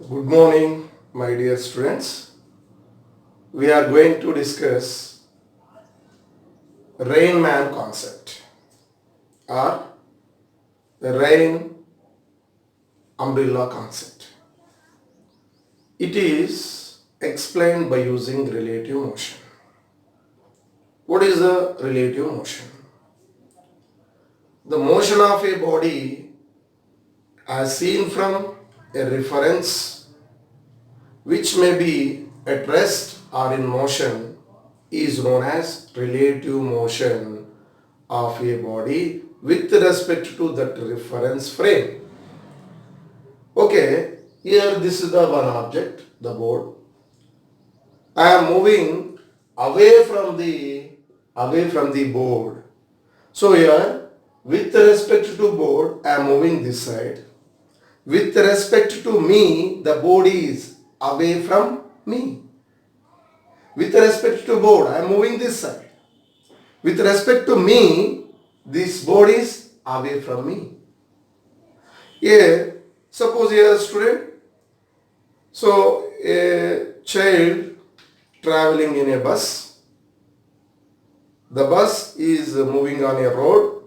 Good morning, my dear students. We are going to discuss Rain Man concept or the rain umbrella concept. It is explained by using relative motion. What is the relative motion? The motion of a body as seen from a reference which may be at rest or in motion is known as relative motion of a body with respect to that reference frame. Okay, here this is the one object, the board. I am moving away from the board. So here, with respect to board, I am moving this side. With respect to me, the board is away from me. With respect to board, I am moving this side. With respect to me, this board is away from me. Here, suppose here a student, so a child traveling in a bus. The bus is moving on a road.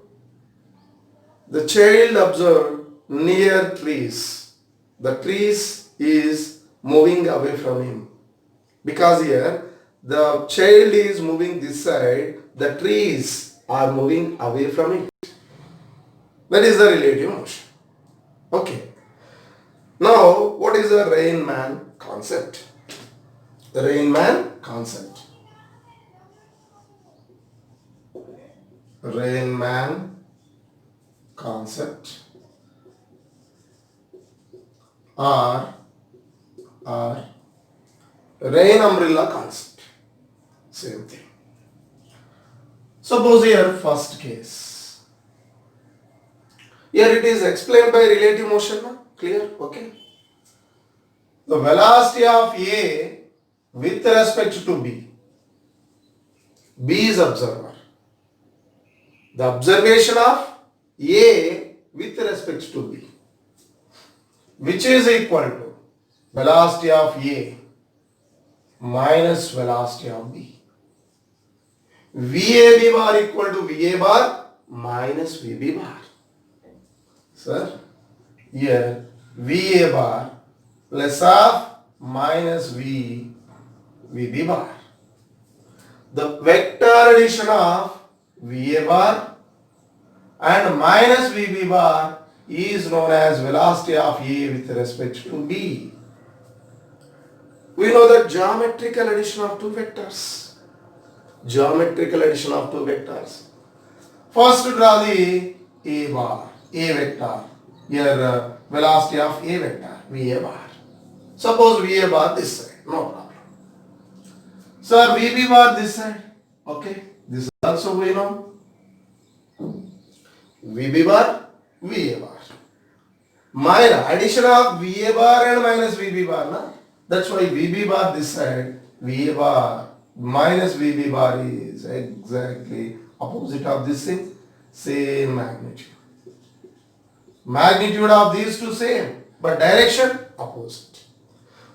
The child observed near trees. The trees is moving away from him. Because here the child is moving this side, the trees are moving away from it. That is the relative motion. Okay. Now, what is the Rain Man concept? The Rain Man concept. Rain Man concept or rain umbrella concept. Same thing. Suppose here first case. Here it is explained by relative motion. Na? Clear? Okay. The velocity of A with respect to B. B is observer. The observation of A with respect to B, which is equal to velocity of A minus velocity of B. VAB bar equal to VA bar minus VB bar. Sir, here VA bar plus of minus VB bar. The vector addition of VA bar and minus VB bar is known as velocity of A with respect to B. We know that geometrical addition of two vectors. Geometrical addition of two vectors. First draw the A bar, A vector. Here velocity of A vector, VA bar. Suppose VA bar this side, no problem. Sir, VB bar this side. Okay, this also we know. VB bar, VA bar. Minus addition of VA bar and minus VB bar. Na? That's why VB bar this side, VA bar minus VB bar is exactly opposite of this thing. Same magnitude. Magnitude of these two same, but direction opposite.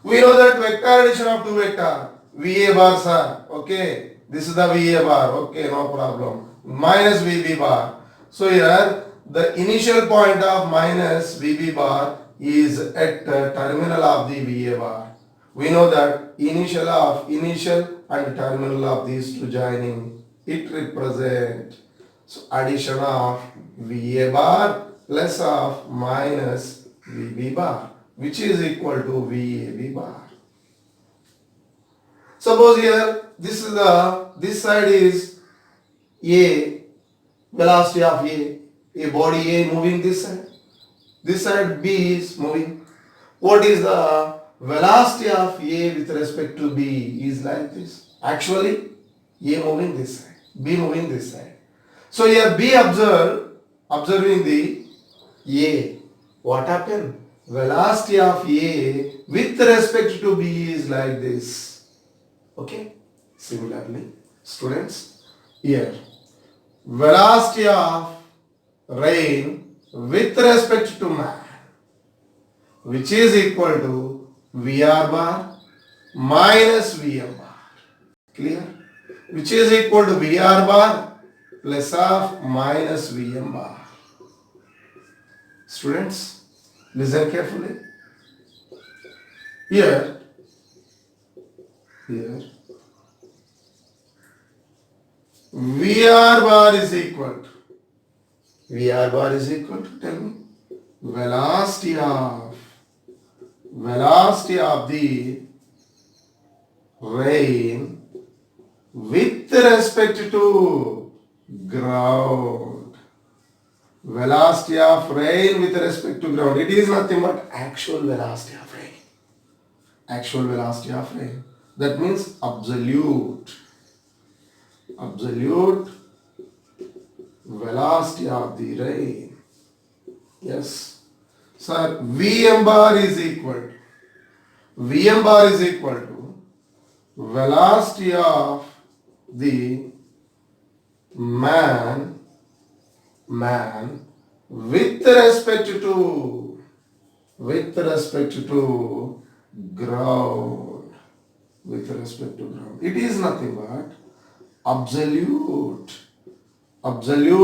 We know that vector addition of two vector, VA bar sir, okay, this is the VA bar, okay, no problem, minus VB bar. So here the initial point of minus VB bar is at the terminal of the VA bar. We know that initial and terminal of these two joining, it represent so addition of VA bar plus of minus VB bar, which is equal to VAB bar. Suppose here this side is A, velocity of A body A moving this side B is moving. What is the velocity of A with respect to B is like this. Actually, A moving this side, B moving this side. So here B observing the A. What happened? Velocity of A with respect to B is like this. Okay. Similarly, students, here velocity of rain with respect to man, which is equal to VR bar minus VM bar. Clear? Which is equal to VR bar plus of minus VM bar. Students, listen carefully. Here, VR bar is equal to, tell me, velocity of the rain with respect to ground. Velocity of rain with respect to ground. It is nothing but actual velocity of rain. Actual velocity of rain. That means absolute velocity of the rain. Yes. Sir, Vm bar is equal to velocity of the man with respect to ground. It is nothing but absolute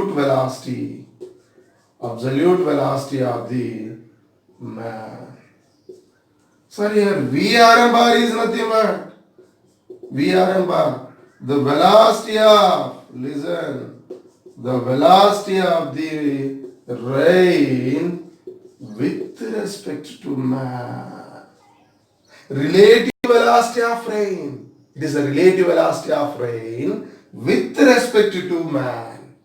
velocity of the man. Sir, here Vrm bar is nothing but the velocity of the rain with respect to man. Relative velocity of rain. It is the relative velocity of rain with respect to man.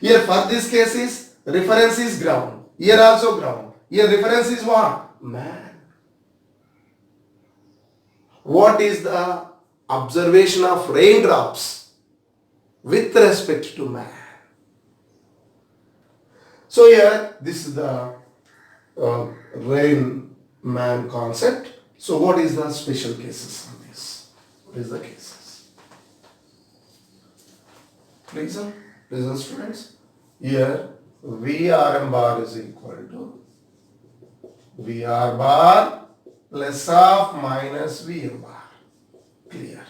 Here for this case is reference is ground. Here also ground. Here reference is what? Man. What is the observation of raindrops with respect to man? So here this is the rain man concept. So what is the special cases on this? What is the cases? Listen students. Here Vrm bar is equal to VR bar plus of minus Vm bar. Clear?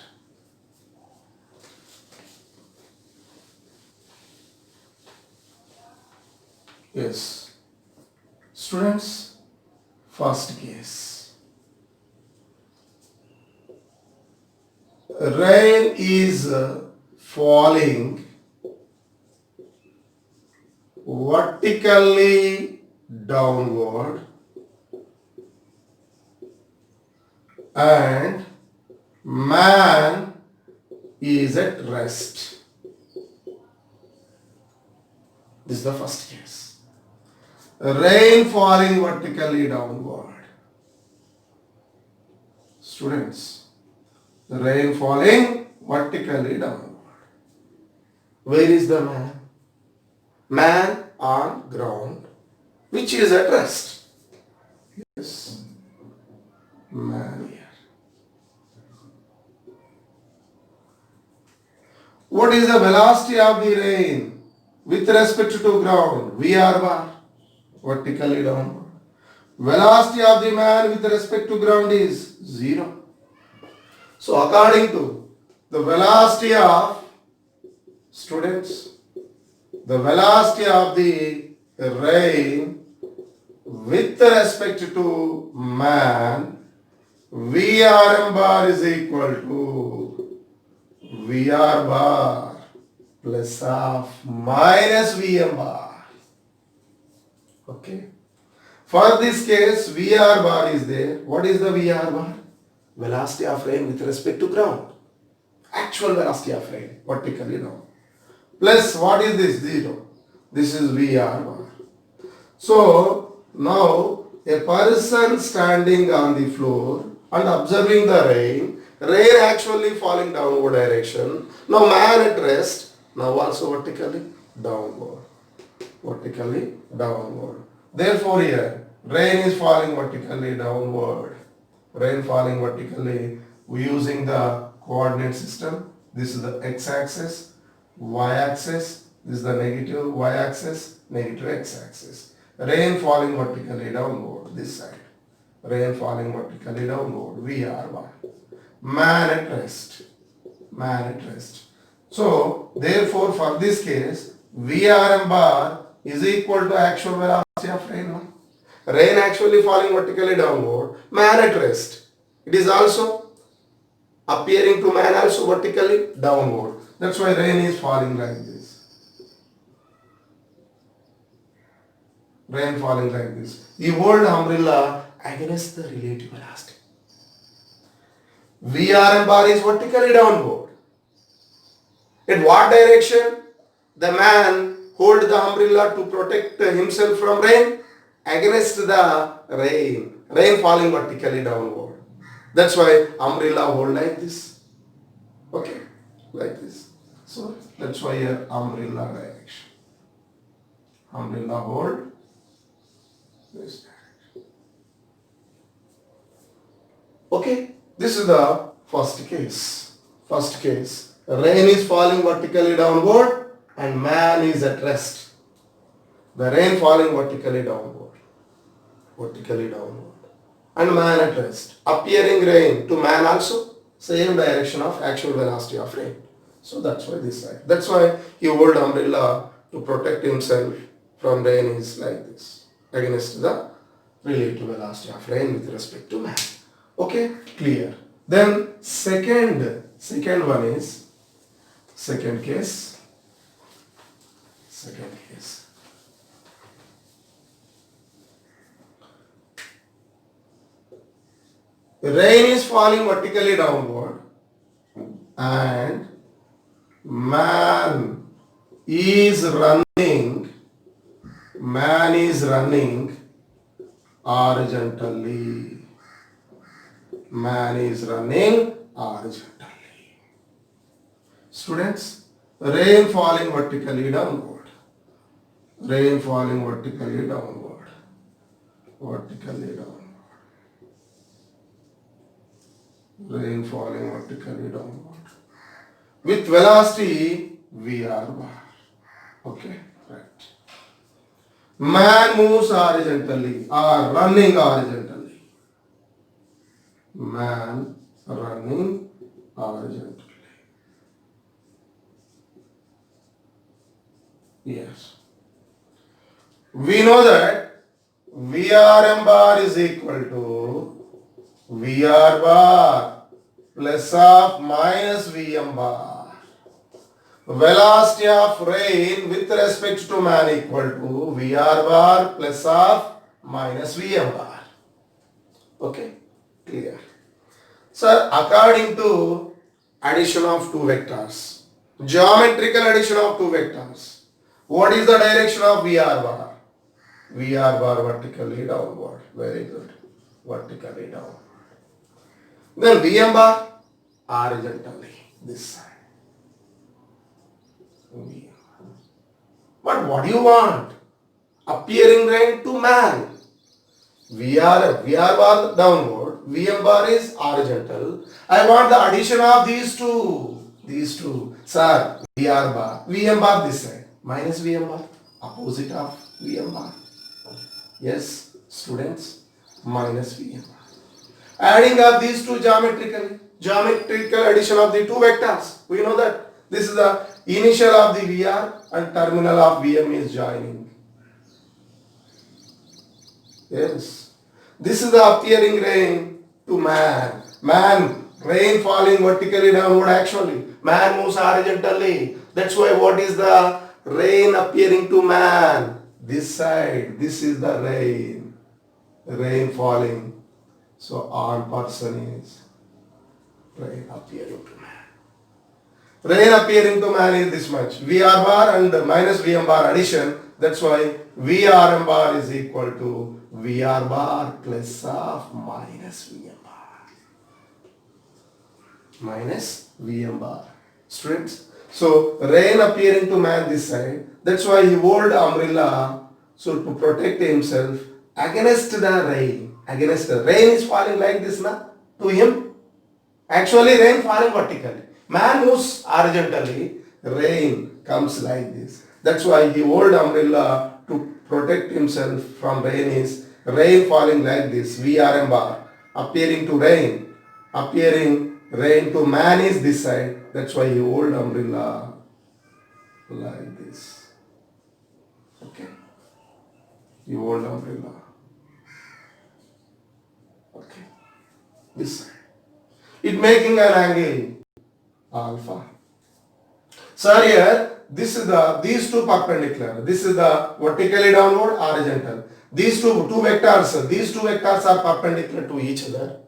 Yes. Students, first case. Rain is falling vertically downward and man is at rest. This is the first case. Rain falling vertically downward. Students, rain falling vertically downward. Where is the man? Man on ground, which is at rest. Yes, man here. What is the velocity of the rain with respect to ground? VR bar, vertically downward. Velocity of the man with respect to ground is 0. So according to the velocity of students, the velocity of the rain with respect to man, Vrm bar is equal to VR bar plus of minus Vm bar. Okay. For this case, VR bar is there. What is the VR bar? Velocity of rain with respect to ground. Actual velocity of rain, vertically down. Plus, what is this? 0. This is VR bar. So, now a person standing on the floor and observing the rain actually falling downward direction. Now man at rest, now also vertically downward. Therefore here, rain is falling vertically downward. Rain falling vertically, we using the coordinate system. This is the x-axis, y-axis, this is the negative y-axis, negative x-axis. Rain falling vertically downward, this side. Rain falling vertically downward. VR bar. Man at rest. Man at rest. So, therefore, for this case, VRM bar is equal to actual velocity of rain. No? Rain actually falling vertically downward. Man at rest. It is also appearing to man also vertically downward. That's why rain is falling like this. Rain falling like this. You hold the umbrella against the relative velocity. VRM bar is vertically downward. In what direction? The man hold the umbrella to protect himself from rain against the rain. Rain falling vertically downward. That's why umbrella hold like this. Okay, like this. So that's why your umbrella direction. Umbrella hold this direction. Okay, this is the first case. First case. Rain is falling vertically downward and man is at rest. The rain falling vertically downward. Vertically downward. And man at rest. Appearing rain to man also. Same direction of actual velocity of rain. So that's why this side. That's why he hold umbrella to protect himself from rain is like this. Against the relative velocity of rain with respect to man. Okay, clear. Then second one is second case. Rain is falling vertically downward and man is running horizontally. Man is running horizontally. Students, rain falling vertically downward. Rain falling vertically downward. Vertically downward. Rain falling vertically downward. With velocity VR bar. Okay, right. Man moves horizontally or running horizontally. Man running horizontally. Yes. We know that VRM bar is equal to VR bar plus of minus VM bar. Velocity of rain with respect to man equal to VR bar plus of minus VM bar. Okay, clear. So according to addition of two vectors, geometrical addition of two vectors, what is the direction of VR bar? VR bar vertically downward. Very good. Vertically downward. Then VM bar horizontally this side. But what do you want? Appearing rain to man. VR bar downward, VM bar is horizontal. I want the addition of these two. Sir, VM bar this side. Minus VM bar. Opposite of VM bar. Yes, students. Minus VM bar. Adding up these two geometrically. Geometrical addition of the two vectors. We know that. This is the initial of the VR and terminal of VM is joining. Yes. This is the appearing rain to man. Rain falling vertically downward actually. Man moves horizontally. That's why what is the rain appearing to man? This side. This is the rain. Rain falling. So on person is rain appearing to man. Rain appearing to man is this much. VR bar and minus VM bar addition. That's why VRM bar is equal to VR bar plus of minus VM bar. Minus VM bar. Students. So rain appearing to man this side. That's why he hold umbrella so to protect himself against the rain. Against the rain is falling like this now to him. Actually rain falling vertically. Man moves horizontally, rain comes like this. That's why he hold umbrella to protect himself from rain is rain falling like this, VRM bar, appearing rain to man is this side. That's why you hold umbrella like this. Okay, you hold umbrella. Okay, this side. It making an angle alpha. So here, this is these two perpendicular. This is the vertically downward, horizontal. These two vectors are perpendicular to each other.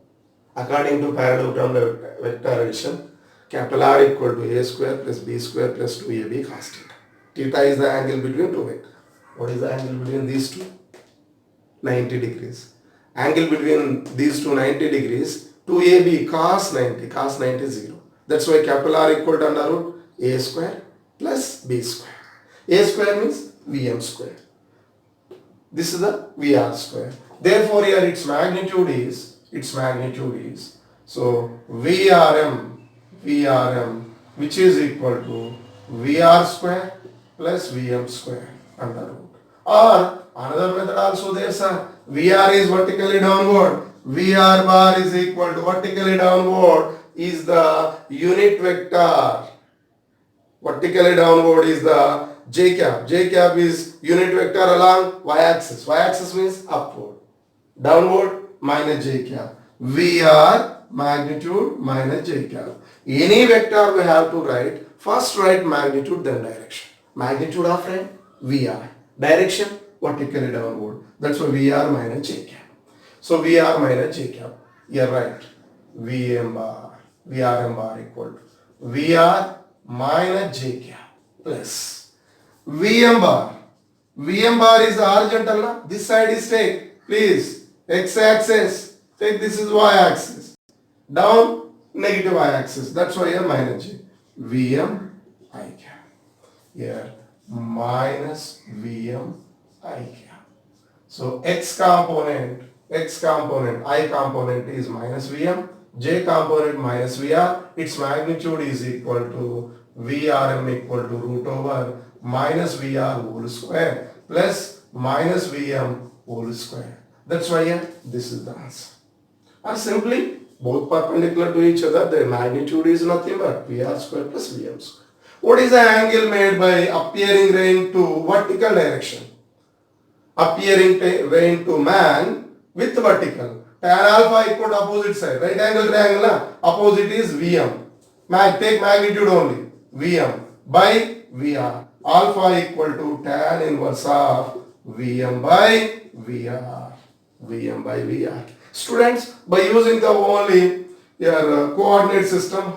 According to parallelogram vector addition, capital R equal to A square plus B square plus 2AB cos theta. Theta is the angle between two vectors. What is the angle between these two? 90 degrees. Angle between these two 90 degrees, 2AB cos 90. Cos 90 is 0. That's why capital R equal to under root A square plus B square. A square means Vm square. This is the VR square. Therefore here its magnitude is so VRM which is equal to VR square plus Vm square under root. Or another method also there, sir. VR is vertically downward. VR bar is equal to vertically downward is the unit vector. Vertically downward is the j cap. J cap is unit vector along y-axis. Y-axis means upward. Downward minus j cap. VR magnitude minus j cap. Any vector we have to write. First write magnitude then direction. Magnitude of rain VR. Direction vertically downward. That's why VR minus j cap. So VR minus j cap. You are right. VRM bar equal to VR minus j cap plus VM bar. VM bar is horizontal. Na? This side is take. Please. X axis. Take this is y axis. Down negative y axis. That's why here minus j. VM I cap. Here minus VM I cap. So x component, I component is minus Vm, j component minus Vr. Its magnitude is equal to Vrm equal to root over minus Vr whole square plus minus Vm whole square. That's why here this is the answer. Or simply both perpendicular to each other, their magnitude is nothing but Vr square plus Vm square. What is the angle made by appearing rain to vertical direction? Appearing rain to man with vertical. Tan alpha equal to opposite side. Right angle triangle, opposite is Vm. Take magnitude only. Vm by Vr. Alpha equal to tan inverse of Vm by Vr. Vm by Vr. Students, by using the only your coordinate system,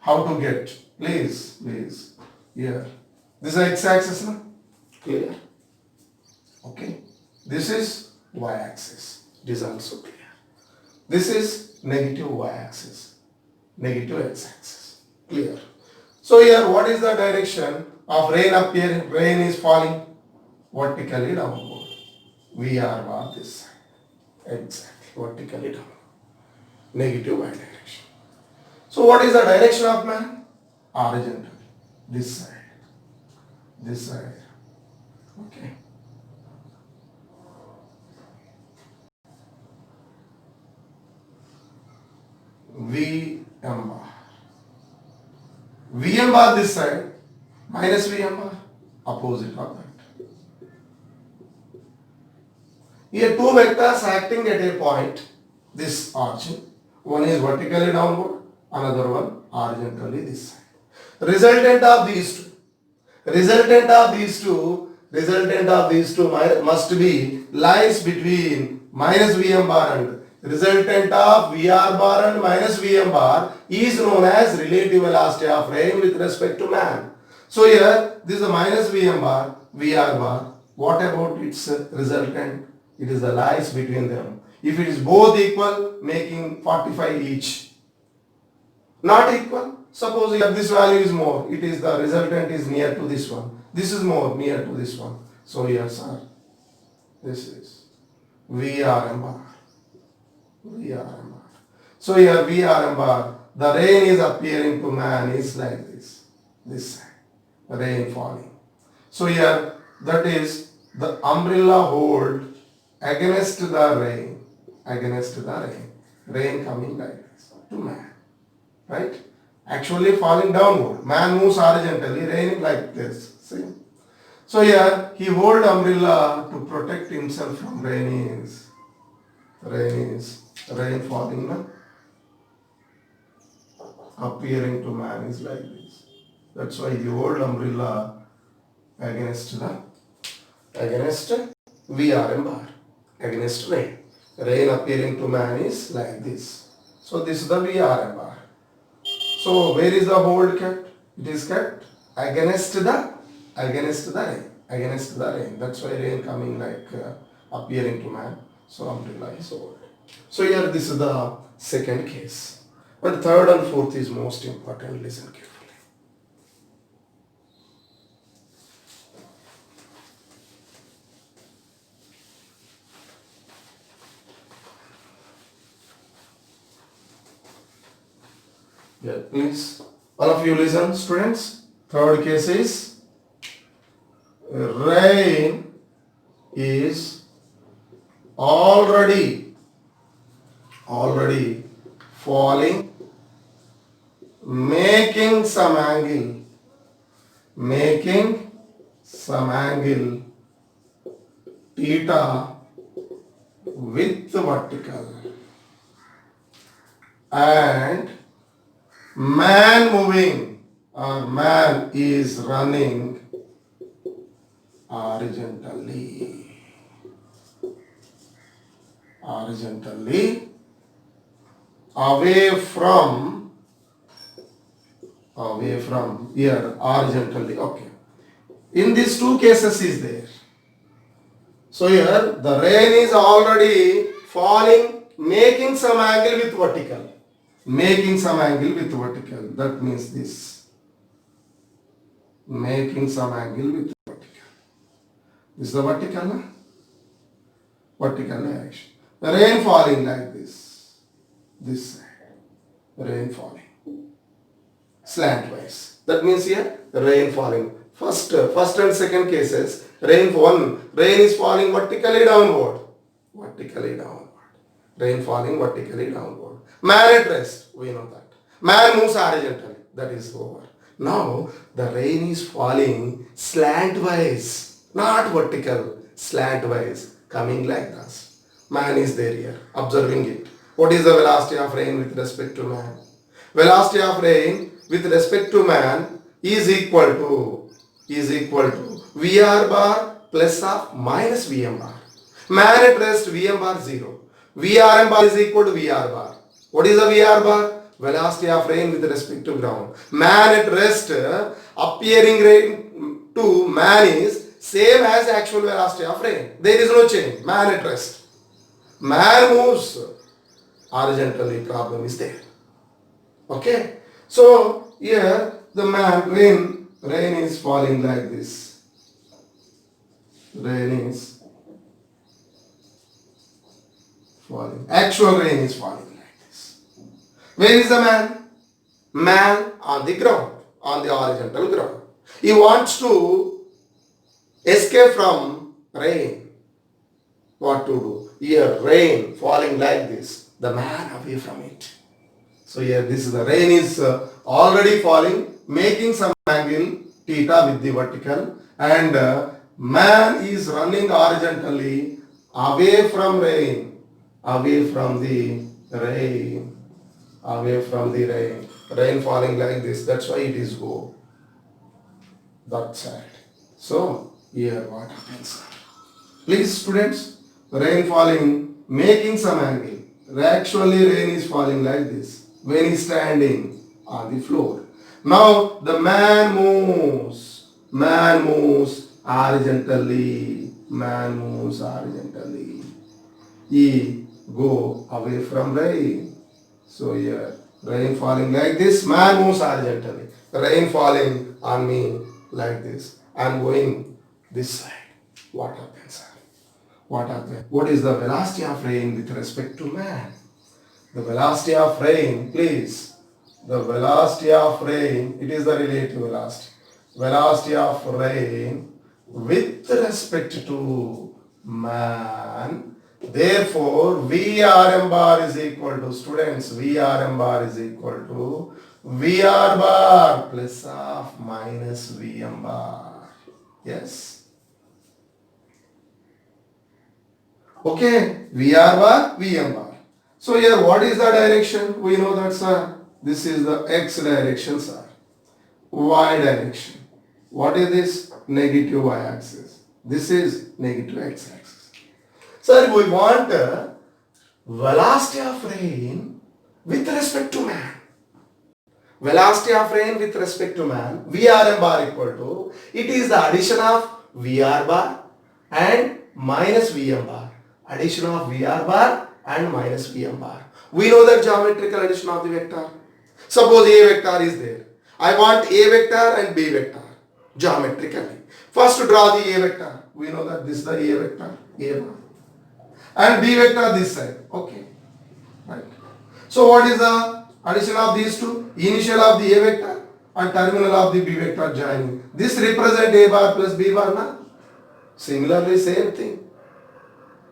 how to get? Please. Here. This is x-axis, na? Clear? Okay. This is y-axis. This is also clear. This is negative y-axis. Negative x-axis. Clear? So here, what is the direction of rain appearing? Rain is falling vertically downward. VR bar this side. Exactly. Vertically downward. Negative y direction. So what is the direction of man? Horizontal. This side. This side. Okay. VM bar. VM bar this side. Minus VM bar. Opposite of that. Here two vectors acting at a point. This origin. One is vertically downward. Another one horizontally this side. Resultant of these two must be lies between minus Vm bar and resultant of Vr bar and minus Vm bar is known as relative velocity of rain with respect to man. So here this is a minus Vm bar, Vr bar. What about its resultant? It is the lies between them. If it is both equal, making 45 each. Not equal, suppose if this value is more, it is the resultant is near to this one. This is more near to this one. So here, sir, this is VRM bar. VRM bar. So here VRM bar, the rain is appearing to man is like this side, rain falling. So here that is the umbrella hold against the rain coming like this to man, right? Actually falling downward. Man moves horizontally, rain like this. See? So here he hold umbrella to protect himself from rain falling, no? Appearing to man is like this. That's why he hold umbrella against VRM bar, against rain. Rain appearing to man is like this. So this is the VRM bar. So where is the hold kept? It is kept against the rain. That's why rain coming like appearing to man. So umbrella is hold. So here this is the second case. But third and fourth is most important. Listen carefully. Yeah, please. All of you listen, students. Third case is rain is already falling, making some angle theta with vertical, and man is running horizontally away from here, horizontally. Okay, in these two cases is there. So here the rain is already falling, making some angle with vertical. That means this. Making some angle with vertical. This is the vertical, na? Vertical direction. The rain falling like this. This side. Rain falling. Slantwise. That means here rain falling. First and second cases, rain is falling vertically downward. Rain falling vertically downward. Man at rest, we know that. Man moves horizontally, that is over. Now the rain is falling slantwise, not vertical, slantwise, coming like this. Man is there here, observing it. What is the velocity of rain with respect to man? Velocity of rain with respect to man is equal to VR bar plus of minus VM bar. Man at rest, VM bar 0. VRM bar is equal to VR bar. What is the VR bar? Velocity of rain with respect to ground. Man at rest, appearing rain to man is same as actual velocity of rain. There is no change. Man at rest. Man moves horizontally, problem is there. Okay. So here the rain is falling like this. Rain is falling. Actual rain is falling like this. Where is the man? Man on the ground, on the horizontal ground. He wants to escape from rain. What to do? Here rain falling like this. The man away from it. So here this is the rain is already falling, making some angle theta with the vertical, and man is running horizontally away from the rain falling like this. That's why it is go that side. So here what happens? Please students, rain falling, making some angle. Actually rain is falling like this when he is standing on the floor. Now the man moves horizontally. He go away from rain. So here rain falling like this, man moves horizontally. Rain falling on me like this. I am going this side. What happens? What is the velocity of rain with respect to man? The velocity of rain, please. The velocity of rain, it is the relative velocity. Velocity of rain with respect to man Therefore, VRM bar is equal to, students, VRM bar is equal to VR bar plus of minus VM bar. Yes. Okay, VR bar, VM bar. So here what is the direction? We know that, sir. This is the X direction, sir. Y direction. What is this? Negative Y axis. This is negative X axis. Sir, we want velocity of rain with respect to man. Velocity of rain with respect to man, VRM bar equal to, it is the addition of VR bar and minus VM bar. Addition of VR bar and minus VM bar. We know the geometrical addition of the vector. Suppose A vector is there. I want A vector and B vector geometrically. First draw the A vector. We know that this is the A vector, A bar. And B vector this side. Okay. Right. So what is the addition of these two? Initial of the A vector and terminal of the B vector joining. This represent A bar plus B bar, na? Similarly, same thing.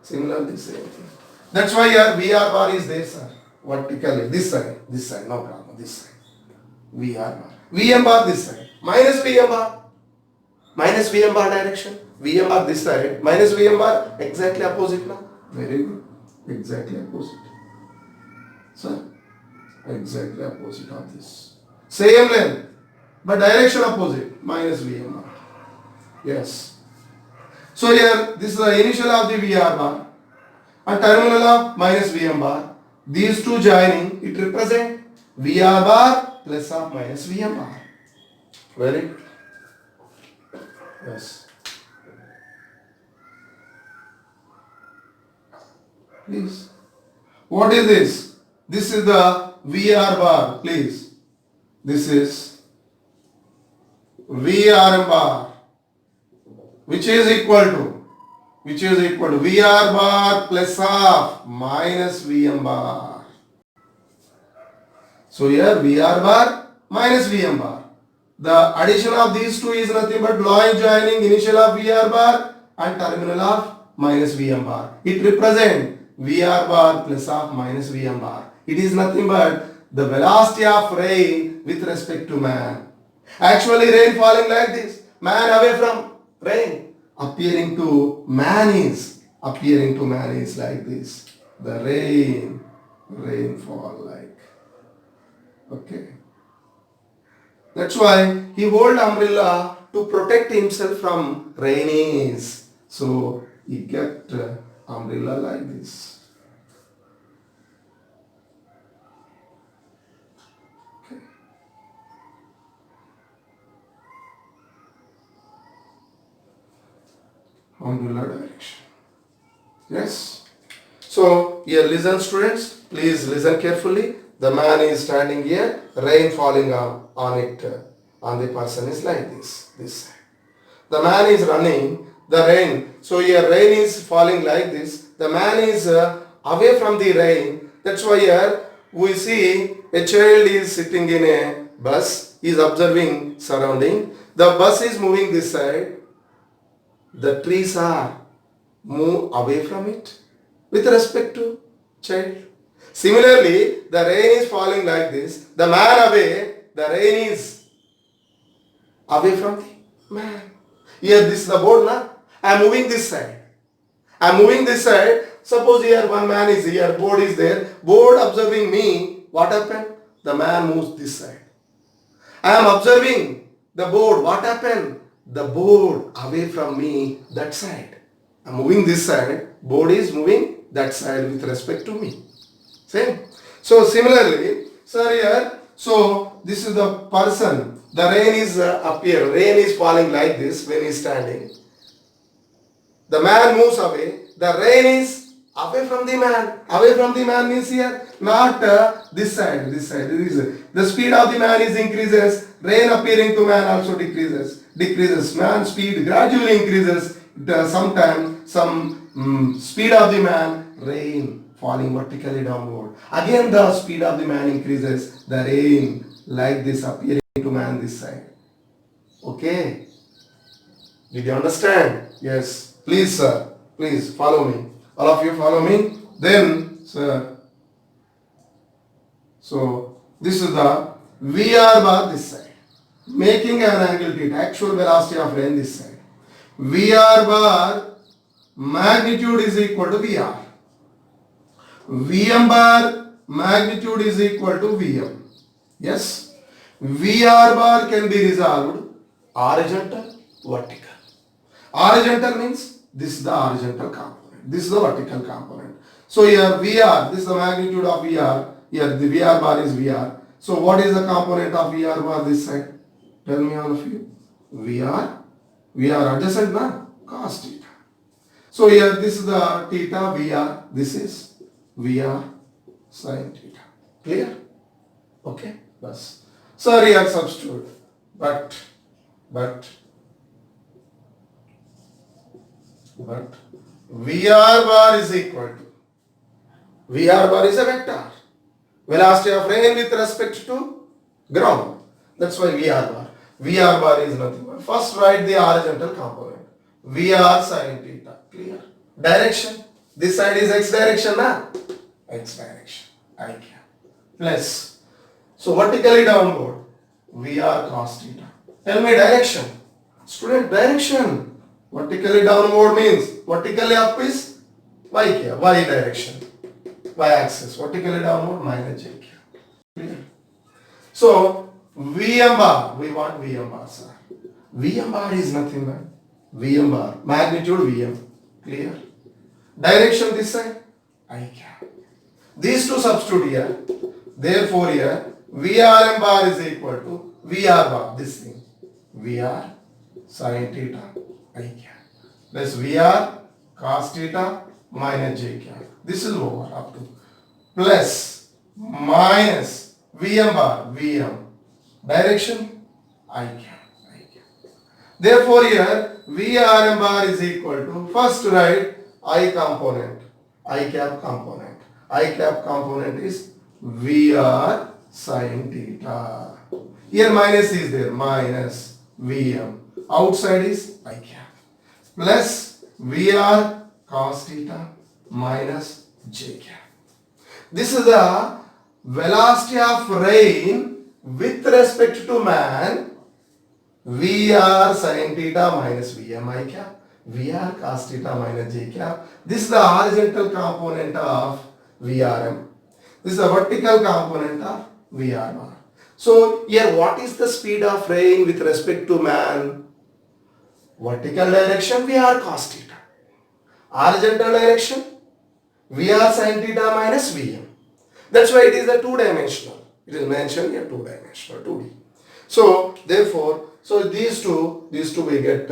Similarly, same thing. That's why your VR bar is there, sir. Vertically, this side, no problem, this side. VR bar. VM bar this side. Minus VM bar. Minus VM bar direction. VM bar this side. Minus VM bar, exactly opposite now. Very good. Exactly opposite. Sir, exactly opposite of this. Same length, but direction opposite. Minus VM bar. Yes. So here, this is the initial of the VR bar and terminal of minus VM bar. These two joining, it represent VR bar plus of minus VM bar. Very good. Yes. Please. What is this? This is the VR bar, please. This is VR bar, which is equal to VR bar plus of minus VM bar. So here VR bar minus VM bar. The addition of these two is nothing but line joining initial of VR bar and terminal of minus VM bar. It represents VR bar plus of minus VM bar. It is nothing but the velocity of rain with respect to man. Actually rain falling like this. Man away from rain. Appearing to man is like this. The rain fall like. Okay. That's why he hold umbrella to protect himself from rains. So he get umbrella like this. Okay. Umbrella direction. Yes. So here listen, students. Please listen carefully. The man is standing here, rain falling on it, on the person is like this side. The man is running, the rain. So here rain is falling like this. The man is away from the rain. That's why here we see a child is sitting in a bus. He is observing surrounding. The bus is moving this side. The trees are move away from it with respect to child. Similarly, the rain is falling like this. The man away, the rain is away from the man. Here this is the board now. I am moving this side. Suppose here one man is here, board is there. Board observing me. What happened? The man moves this side. I am observing the board. What happened? The board away from me, that side. I am moving this side. Board is moving that side with respect to me. Same. So similarly, sir here, so this is the person. The rain is up here. Rain is falling like this when he is standing. The man moves away. The rain is away from the man. Away from the man means here, not this side. This side. The speed of the man is increases. Rain appearing to man also decreases. Man speed gradually increases. Sometimes some speed of the man, rain falling vertically downward. Again the speed of the man increases. The rain like this appearing to man this side. Okay. Did you understand? Yes. Please, sir. Please follow me. All of you follow me? Then, sir, so this is the VR bar this side, making an angle theta, actual velocity of ray this side. VR bar magnitude is equal to VR. Vm bar magnitude is equal to Vm. Yes? VR bar can be resolved horizontal, vertical. Horizontal means this is the horizontal component. This is the vertical component. So here VR, this is the magnitude of VR. Here the VR bar is VR. So what is the component of VR bar this side? Tell me all of you. VR adjacent now, cos theta. So here this is the theta VR. This is VR sin theta. Clear? Okay? Bas. So here substitute. But VR bar is equal to, VR bar is a vector, velocity of ray with respect to ground. That's why VR bar. VR bar is nothing but, first write the horizontal component, VR sin theta. Clear? Direction, this side is x direction now, x direction, I cap, plus, so vertically downward, VR cos theta. Tell me direction. Student, direction. Vertically downward means vertically up is y cap, y direction, y axis. Vertically downward minus j cap. Clear? So Vm bar, we want Vm bar, sir. Vm bar is nothing but Vm bar, magnitude Vm. Clear? Direction this side, I cap. These two substitute here. Therefore here Vrm bar is equal to VR bar, this thing, VR sin theta I cap, plus VR cos theta minus j cap. This is over up to, plus minus Vm bar, Vm, direction I cap. Therefore here Vrm bar is equal to, first write I component, I cap component. I cap component is VR sin theta. Here minus is there, minus Vm. Outside is I cap. Plus VR cos theta minus j cap. This is the velocity of rain with respect to man, VR sin theta minus Vm I cap. VR cos theta minus j cap. This is the horizontal component of Vrm. This is the vertical component of VR bar. So here what is the speed of rain with respect to man? Vertical direction VR cos theta. Horizontal direction VR sin theta minus Vm. That's why it is a two-dimensional. It is mentioned here two-dimensional, 2D. So therefore, so these two we get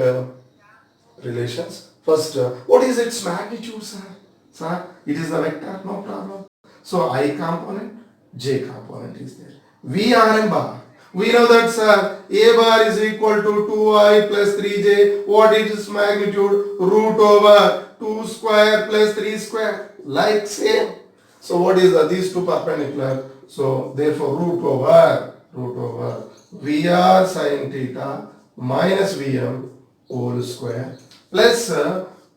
relations. First, what is its magnitude, sir? Sir, it is the vector, no problem. So I component, j component is there. Vrm bar. We know that, sir, a bar is equal to 2i plus 3j. What is its magnitude? Root over 2 square plus 3 square. Like same. So what is these two perpendicular? So therefore root over Vr sin theta minus Vm whole square plus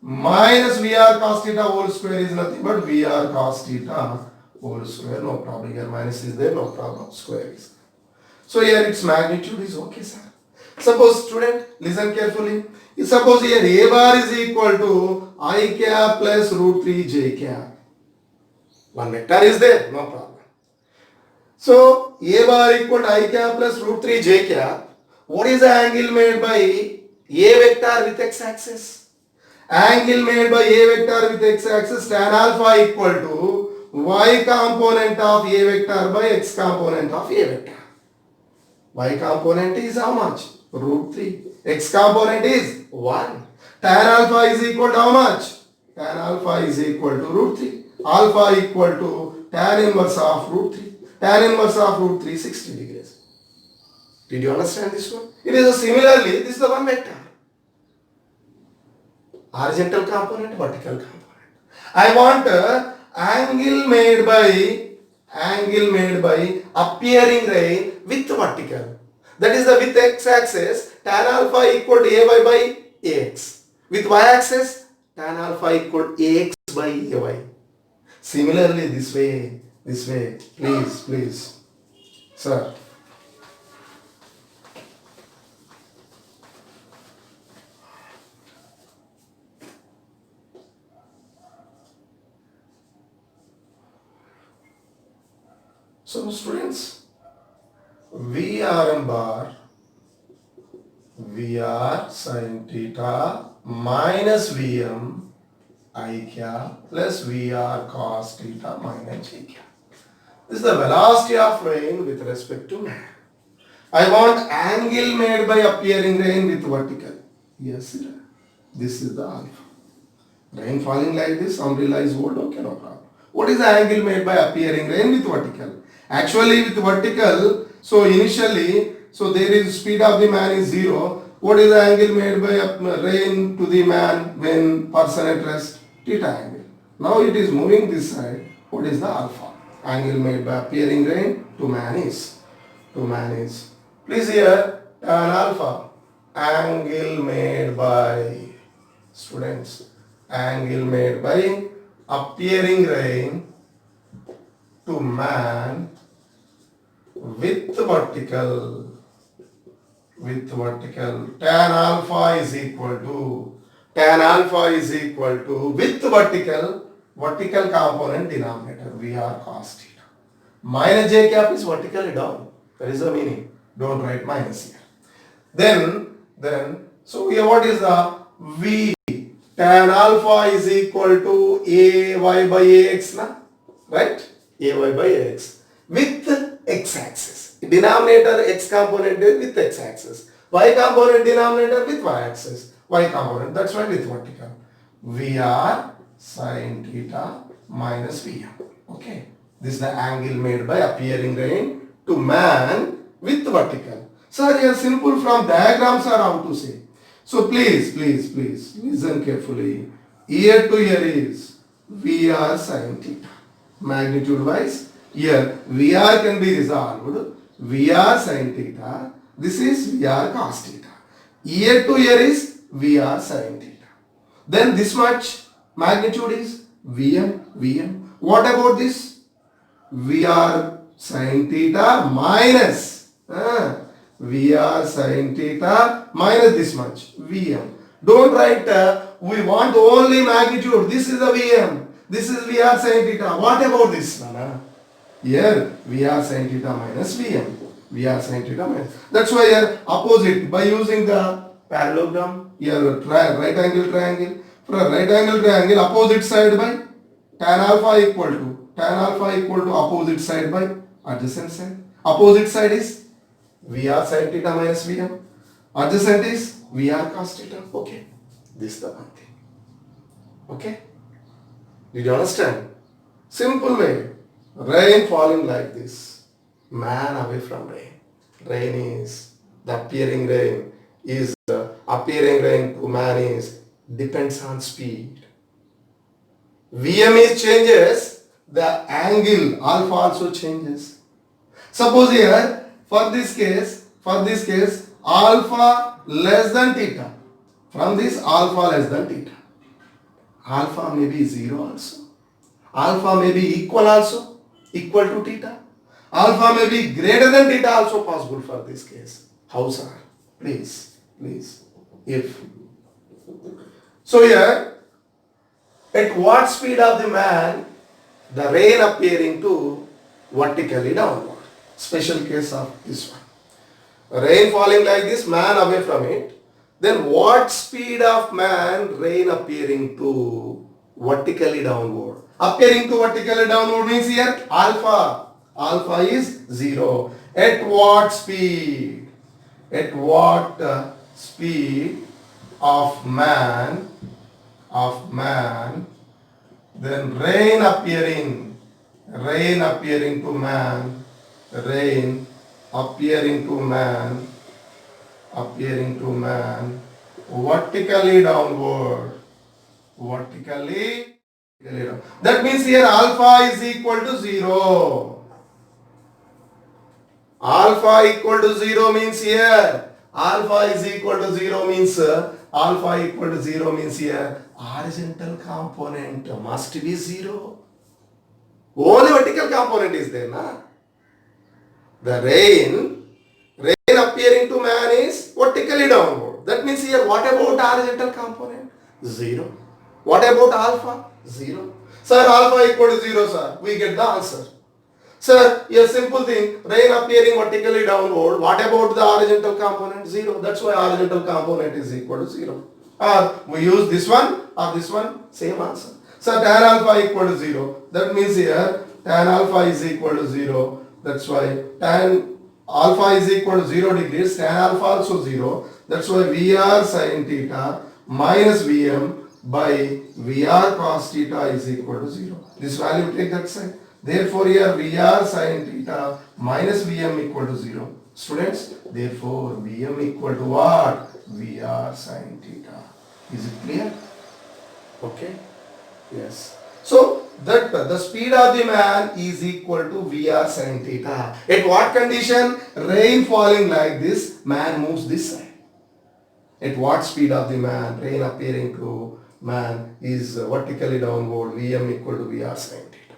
minus Vr cos theta whole square is nothing but Vr cos theta whole square. No problem. Here minus is there, no problem. Square is. So here its magnitude is okay, sir. Suppose, student, listen carefully. Suppose here a bar is equal to I cap plus root 3 j cap. One vector is there, no problem. So a bar equal to I cap plus root 3 j cap. What is the angle made by a vector with x axis? Angle made by a vector with x axis tan alpha equal to y component of a vector by x component of a vector. Y component is how much? Root 3. X component is 1. Tan alpha is equal to how much? Tan alpha is equal to root 3. Alpha equal to tan inverse of root 3. Tan inverse of root 3, 60 degrees. Did you understand this one? It is similarly, this is the one vector. Horizontal component, vertical component. I want angle made by appearing ray with vertical. That is the with x axis, tan alpha equal to ay by ax. With y axis, tan alpha equal to ax by ay. Similarly, this way, please, sir. So students, VR sin theta minus Vm I cap plus VR cos theta minus j cap. This is the velocity of rain with respect to man. I want angle made by appearing rain with vertical. Yes, sir. This is the alpha. Rain falling like this, umbrella is old, okay, no problem. What is the angle made by appearing rain with vertical? Actually, with vertical, so initially, so there is speed of the man is 0. What is the angle made by rain to the man when person at rest? Theta angle. Now it is moving this side. What is the alpha? Angle made by appearing rain to man is. Please here, tan alpha. Angle made by, students, angle made by appearing rain to man with vertical. Tan alpha is equal to with vertical component denominator VR cos theta minus j cap is vertically down. That is the meaning. Don't write minus here. Then so here what is the V? Tan alpha is equal to ay by ax, na? Right? Ay by ax with x-axis. Denominator x component with x-axis. Y component denominator with y-axis. Y component, that's why with vertical. VR sin theta minus Vm. Okay. This is the angle made by appearing rain to man with vertical. Sir, here simple from diagrams are how to say. So please listen carefully. Here to here is VR sin theta. Magnitude wise, here VR can be resolved. VR sin theta. This is VR cos theta. Here to here is VR sin theta. Then this much magnitude is Vm. What about this? VR sin theta minus VR sin theta minus this much Vm. Don't write we want only magnitude. This is the Vm. This is VR sin theta. What about this? Here VR sin theta minus Vm. VR sin theta minus. That's why here opposite by using the parallelogram. Here right angle triangle. For a right angle triangle, opposite side by tan alpha equal to opposite side by adjacent side. Opposite side is VR sin theta minus Vm. Adjacent is VR cos theta. Okay. This is the one thing. Okay. Did you understand? Simple way. Rain falling like this. Man away from rain. Rain is the appearing rain is appearing rain to man is depends on speed. Vm is changes, the angle alpha also changes. Suppose here for this case alpha less than theta. From this alpha less than theta. Alpha may be 0 also. Alpha may be equal to theta. Alpha may be greater than theta also possible for this case. How, sir? Please. If. So here, at what speed of the man, the rain appearing to vertically downward. Special case of this one. Rain falling like this, man away from it. Then what speed of man, rain appearing to vertically downward? Appearing to vertically downward means here alpha. Alpha is 0. At what speed? At what speed of man, then rain appearing to man, vertically downward. That means here alpha is equal to 0. Alpha equal to 0 means here alpha is equal to 0 means here horizontal component must be 0. Only vertical component is there, na? The rain appearing to man is vertically downward. That means here, what about horizontal component? 0. What about alpha? 0. Sir, alpha equal to 0, sir. We get the answer. Sir, a simple thing, rain appearing vertically downward. What about the horizontal component? 0. That's why horizontal component is equal to 0. Or we use this one or this one, same answer. So tan alpha equal to 0. That means here tan alpha is equal to 0. That's why tan alpha is equal to 0 degrees, tan alpha also 0. That's why Vr sin theta minus Vm by Vr cos theta is equal to 0. This value take that side. Therefore here Vr sin theta minus Vm equal to 0. Students, therefore Vm equal to what? Vr sin theta. Is it clear? Okay. Yes. So that the speed of the man is equal to Vr sin theta. At what condition? Rain falling like this, man moves this side. At what speed of the man? Rain appearing to man is vertically downward. Vm equal to Vr sin theta.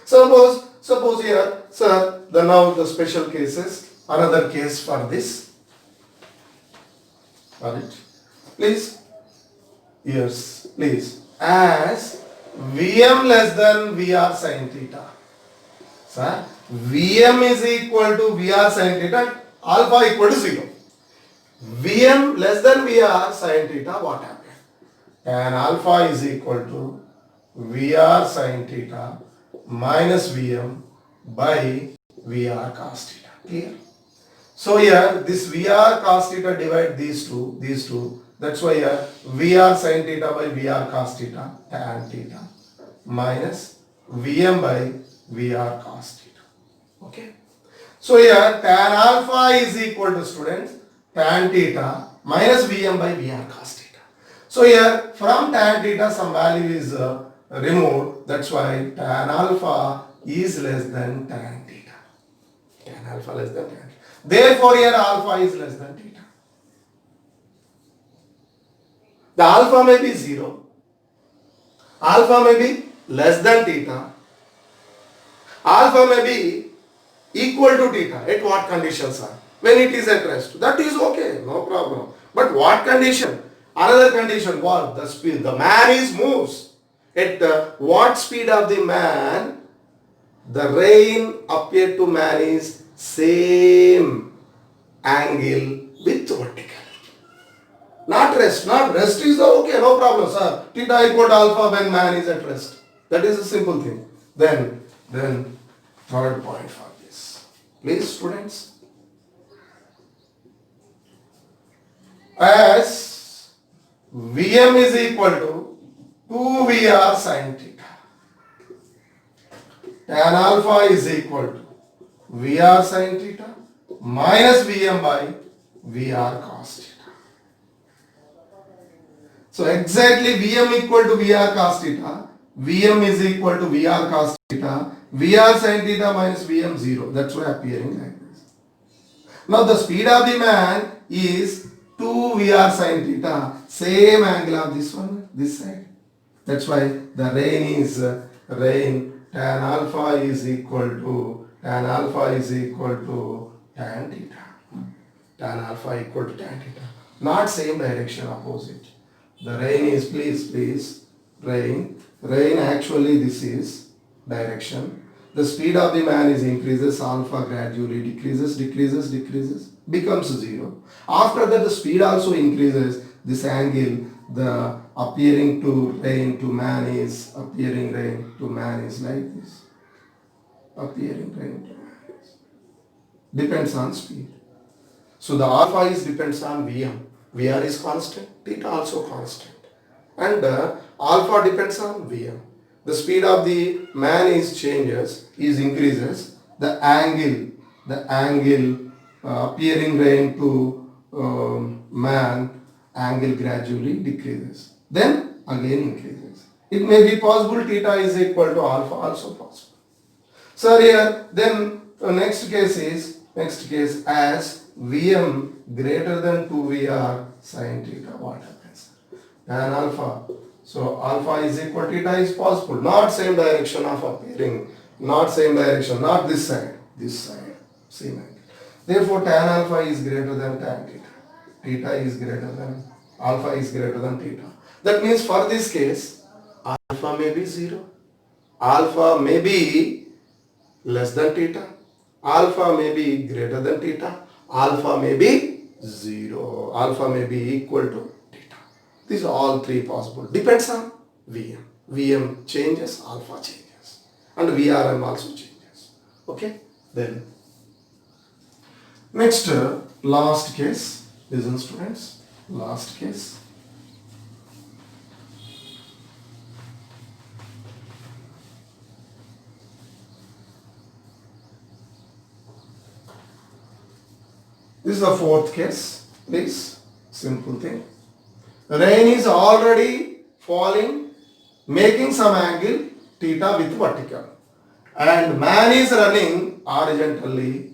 Suppose here, sir, now the special cases, another case for this. Got it? Please. Yes, please. As Vm less than Vr sin theta. Sir, Vm is equal to Vr sin theta, alpha equal to 0. Vm less than Vr sin theta, what happened? And alpha is equal to Vr sin theta minus Vm by Vr cos theta. Clear? So here this Vr cos theta divide these two. That's why here Vr sin theta by Vr cos theta tan theta minus Vm by Vr cos theta. Okay. So here tan alpha is equal to, students, tan theta minus Vm by Vr cos theta. So here from tan theta some value is removed. That's why tan alpha is less than tan theta. Tan alpha less than tan theta. Therefore here alpha is less than theta. The alpha may be 0. Alpha may be less than theta. Alpha may be equal to theta. At what conditions are? When it is at rest. That is okay, no problem. But what condition? Another condition, what? The speed. The man is moves. At what speed of the man? The rain appeared to man is same angle with vertical. Not rest. Is okay, no problem, sir. Theta equal to alpha when man is at rest. That is a simple thing. Then third point for this. Please, students. As Vm is equal to 2Vr sin theta. Tan alpha is equal to Vr sin theta minus Vm by Vr cos theta. So exactly Vm equal to Vr cos theta. Vm is equal to Vr cos theta. Vr sin theta minus Vm 0. That's why appearing like this. Now the speed of the man is 2Vr sin theta. Same angle of this one, this side. That's why the rain is tan alpha is equal to tan theta. Tan alpha equal to tan theta. Not same direction, opposite. The rain is, please, rain actually this is direction. The speed of the man is increases, alpha gradually decreases, becomes 0. After that the speed also increases, this angle, the appearing to rain to man is like this. Appearing rain to man is. Depends on speed. So the alpha is depends on Vm. Vr is constant, theta also constant. And alpha depends on Vm. The speed of the man is increases. The angle appearing rain to man, angle gradually decreases. Then again increases. It may be possible theta is equal to alpha, also possible. So here, then next case as Vm greater than 2Vr sin theta, what happens? tan alpha. So alpha is equal to theta is possible. Not same direction of appearing. Not same direction. Not this side. This side. Same angle. Therefore tan alpha is greater than tan theta. Theta is greater than alpha is greater than theta. That means for this case, alpha may be 0. Alpha may be less than theta. Alpha may be greater than theta. Alpha may be 0. Alpha may be equal to theta. These are all three possible. Depends on Vm. Vm changes, alpha changes. And Vrm also changes. Okay? Then, next, last case. Listen students. Last case. This is the fourth case, please. Simple thing. Rain is already falling, making some angle theta with vertical. And man is running horizontally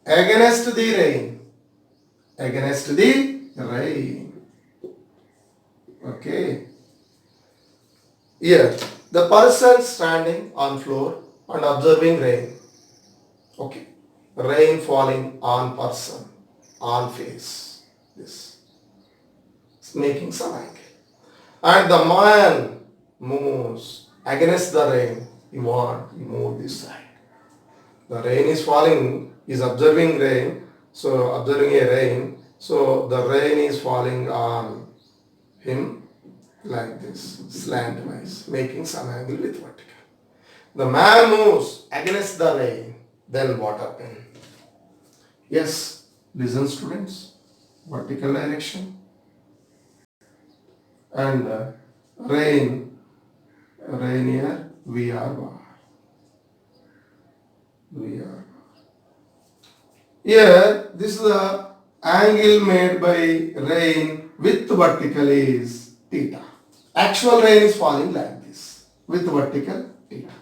against the rain. Against the rain. Okay. Here, the person standing on floor and observing rain. Okay. Rain falling on person, on face. This. It's making some angle. And the man moves against the rain. He move this side. The rain is falling, he is observing rain. So observing a rain. So the rain is falling on him like this, slantwise, making some angle with vertical. The man moves against the rain. Then what happens? Yes, listen students. Vertical direction. And rain here, VR bar. VR bar. Here, this is the angle made by rain with vertical is theta. Actual rain is falling like this with vertical theta.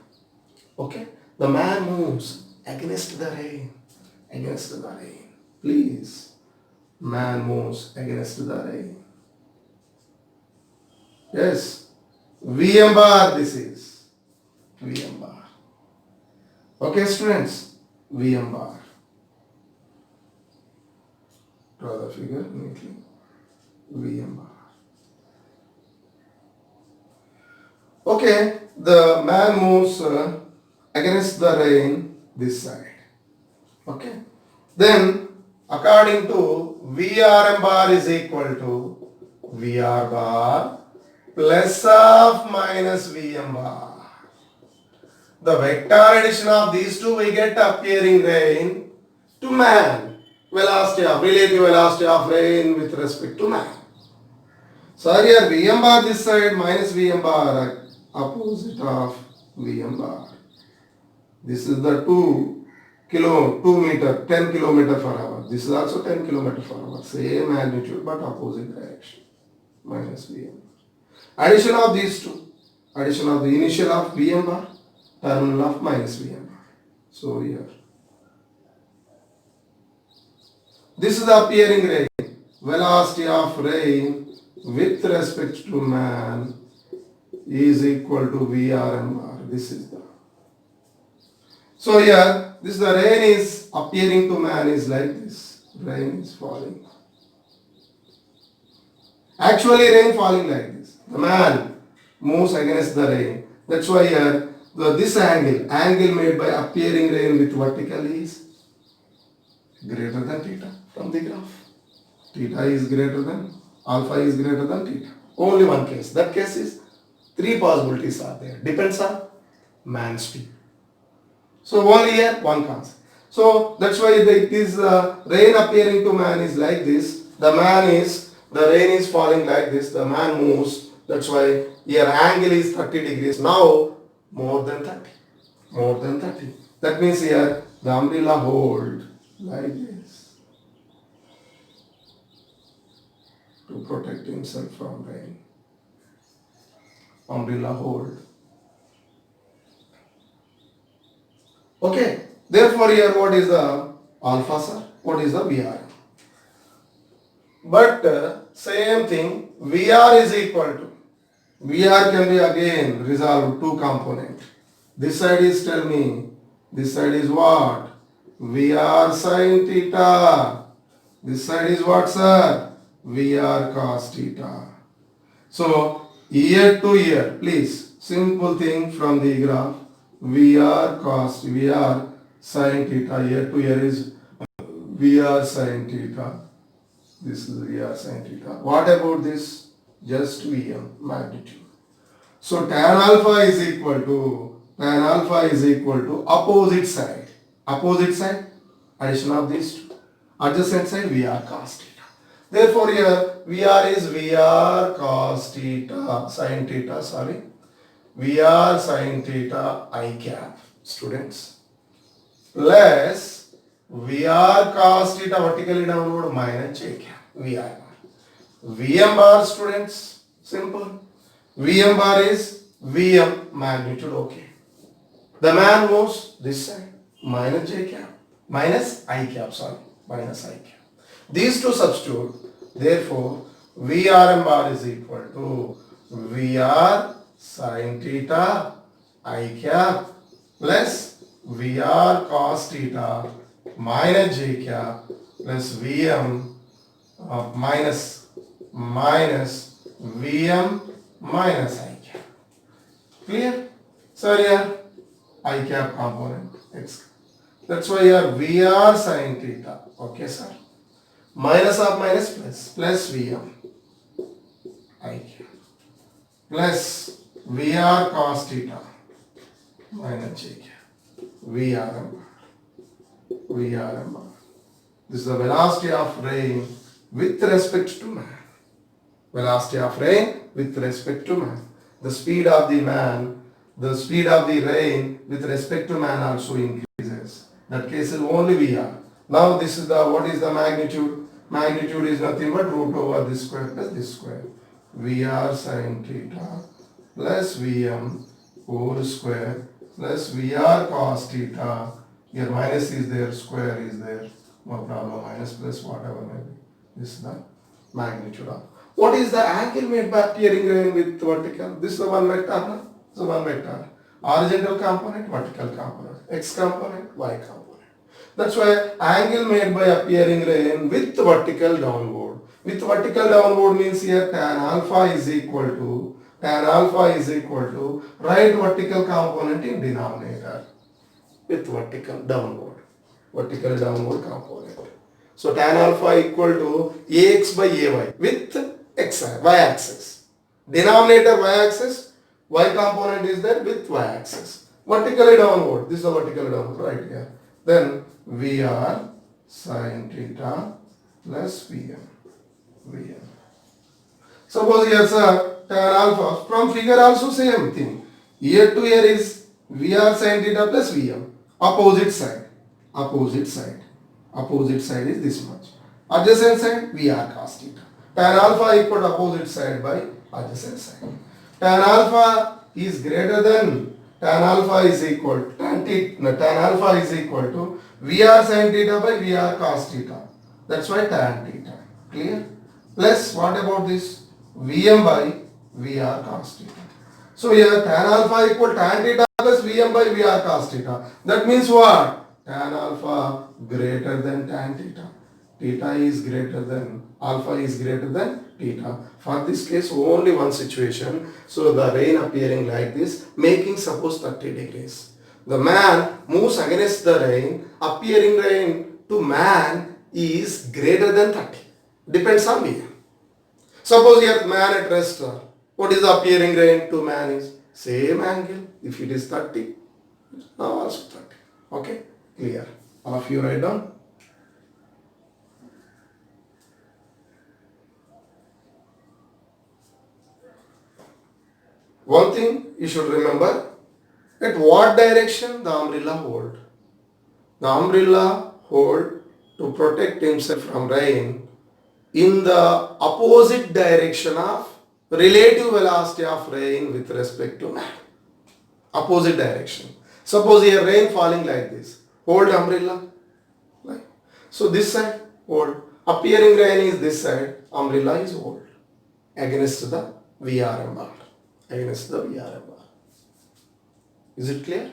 Okay? The man moves against the rain. Against the rain. Please. Man moves against the rain. Yes. Vm bar this is. Vm bar. Okay students. Vm bar. Draw the figure neatly. Vm bar. Okay. The man moves against the rain this side. Okay. Then according to Vrm bar is equal to Vr bar plus of minus Vm bar. The vector addition of these two we get appearing rain to man. Relative velocity of rain with respect to man. So here Vm bar this side minus Vm bar opposite of Vm bar. This is the 2 meter, 10 kilometer per hour. This is also 10 kilometer per hour. Same magnitude but opposite direction. Minus Vm. Addition of these two. Addition of the initial of Vm bar, terminal of minus Vm bar. So here. This is the appearing rain. Velocity of rain with respect to man is equal to Vrm bar. This is the. So here, this the rain is appearing to man is like this. Rain is falling. Actually rain falling like this. The man moves against the rain. That's why here, this angle made by appearing rain with vertical is greater than theta from the graph. Theta is greater than, alpha is greater than theta. Only one case. That case is, three possibilities are there. Depends on man's speed. So only here one concept. So that's why it is rain appearing to man is like this. The rain is falling like this. The man moves. That's why here angle is 30 degrees. Now more than 30. More than 30. That means here the umbrella hold like this to protect himself from rain. Umbrella hold. Okay. Therefore here what is the alpha sir? What is the VR? But same thing, VR is equal to, VR can be again resolved two component. This side is, tell me, this side is what? VR sin theta. This side is what, sir? VR cos theta. So, year to year, please, simple thing from the graph, VR cos, VR sin theta, year to year is VR sin theta. This is VR sin theta. What about this? Just Vm, magnitude. So tan alpha is equal to opposite side. Opposite side, addition of these two. Adjacent side, VR cos theta. Therefore here VR is VR cos theta, sin theta, sorry. VR sin theta I cap, students. Plus VR cos theta vertically downward minus J cap, VI bar. VM bar, students, simple. VM bar is VM magnitude, okay. The man moves this side, minus J cap, minus I cap, sorry, minus I cap. These two substitute, therefore, VRM bar is equal to VR sin theta I cap plus VR cos theta minus J cap plus VM minus VM minus I cap. Clear? So here I cap component X. That's why here VR sin theta. Okay, sir. Minus of minus plus VM I cap plus VR cos theta minus J cap. VRM bar. This is the velocity of rain with respect to man. Velocity of rain with respect to man. The speed of the rain with respect to man also increases. That case is only VR. Now this is what is the magnitude? Magnitude is nothing but root over this square plus this square. VR sin theta plus VM whole square plus VR cos theta. Here minus is there, square is there. No problem, minus plus whatever maybe. This is the magnitude of. What is the angle made by appearing rain with vertical? This is the one vector, no? So one vector. Horizontal component, vertical component. X component, Y component. That's why angle made by appearing rain with vertical downward. With vertical downward means here tan alpha is equal to right vertical component in denominator. With vertical downward component. So tan alpha equal to ax by ay with y axis. Denominator y axis, y component is there with y axis. Vertically downward, this is a vertically downward right here. Then VR sin theta plus VM. Suppose here sir, tan alpha, from figure also same thing. Year to year is VR sin theta plus VM. Opposite side is this much. Adjacent side, VR cos theta. Tan alpha equal to opposite side by adjacent side. Tan alpha is equal to VR sin theta by VR cos theta. That's why tan theta. Clear? Plus what about this? VM by VR cos theta. So here tan alpha equal tan theta plus VM by VR cos theta. That means what? Tan alpha greater than tan theta. Theta is greater than, alpha is greater than theta. For this case, only one situation. So the rain appearing like this, making suppose 30 degrees. The man moves against the rain, appearing rain to man is greater than 30. Depends on me. Suppose here man at rest. What is the appearing rain to man is? Same angle. If it is 30, now also 30. Okay? Clear. All of you write down. One thing you should remember, at what direction the umbrella hold? The umbrella hold to protect himself from rain in the opposite direction of relative velocity of rain with respect to man. Opposite direction. Suppose here rain falling like this. Hold umbrella. Right? So this side hold. appearing rain is this side, umbrella is old against the VRM bar. Against the VRM bar. Is it clear?